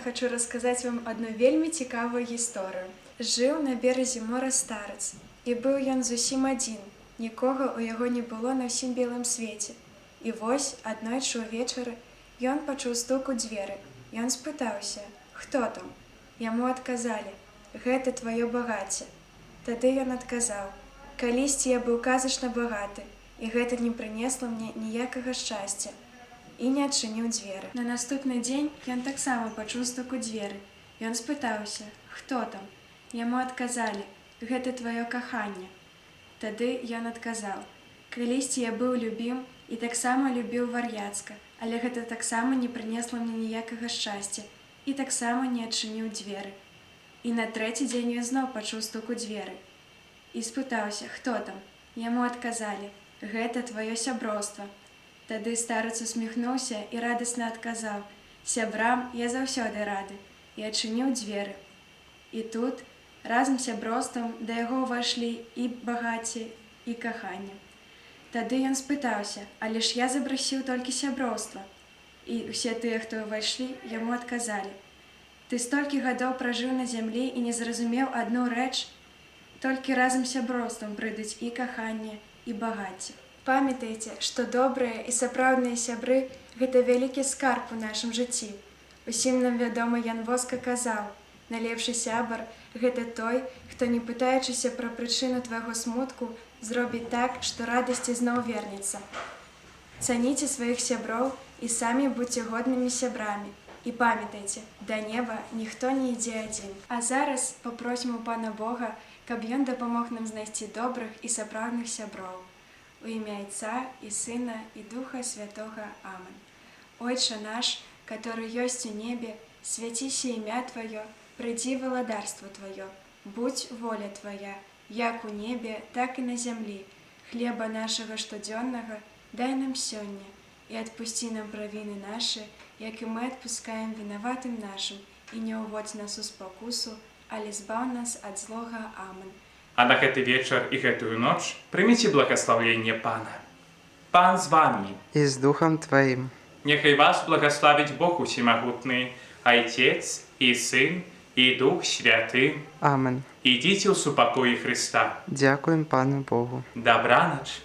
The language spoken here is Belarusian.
хочу расказаць вам адну вельмі цікавую гісторыю. Жыў на беразе мора старац, і быў ён зусім адзін. Нікога ў яго не было на ўсім белым свеце. І вось аднойчы ўвечары ён пачуў стук у дзверы. Ён спытаўся: «Хто там?». Яму адказалі: «Гэта тваё багацце». Тады ён адказаў: «Калісьці я быў казачна багаты, і гэта не прынесла мне ніякага шчасця». І не адчыніў дзверы. На наступны дзень ён таксама пачуў стук у дзверы. Ён спытаўся: «Хто там?». Яму адказалі: «Гэта тваё каханне». Тады ён адказаў: «Калісьці я быў любім і таксама любіў вар'яцка, але гэта таксама не прынесла мне ніякага шчасця, і таксама не адчыніў дзверы». І на трэці дзень ён зноў пачуў стук у дзверы і спытаўся: «Хто там?». Яму адказалі: «Гэта тваё сяброўства». Тады старац усміхнуўся і радасна адказаў: «Сябрам я заўсёды рады», і адчыніў дзверы. І тут разам з сяброўствам да яго ўвайшлі і багацце, і каханне. Тады ён спытаўся: «Але ж я запрасіў толькі сяброўства». І ўсе тыя, хто ўвайшлі, яму адказалі: «Ты столькі гадоў пражыў на зямлі і не зразумеў адну рэч? Толькі разам з сяброўствам прыйдуць і каханне, і багацце». Памятайце, што добрыя і сапраўдныя сябры – гэта вялікі скарб у нашым жыцці. Усім нам вядомы Ян Воска казаў: «Найлепшы сябар – гэта той, хто, не пытаючыся пра прычыну твайго смутку, зробіць так, што радасці зноў вернецца». Цаніце сваіх сяброў і самі будзьце годнымі сябрамі. І памятайце, да неба ніхто не ідзе адзін. А зараз папросім у Пана Бога, каб Ён дапамог нам знайсці добрых і сапраўдных сяброў. У імя Отца и Сына и Духа Святого. Амин. Отче наш, который есть у небе, святися имя Твое, приди владарство Твое, будь воля Твоя, як у небе, так и на земли. Хлеба нашего штоденного дай нам сёння, и отпусти нам провины наши, як и мы отпускаем виноватым нашим, и не уводь нас у спокусу, але збав нас от злога. Амин. А на гэты вечар і гэтую ноч прыміце благаслаўленне Пана. Пан з вамі. І з духам тваім. Няхай вас благаславіць Бог усімагутны, Айцец і Сын і Дух Святы. Амен. Ідзіце ў супакоі Хрыста. Дзякуем Пану Богу. Дабранач.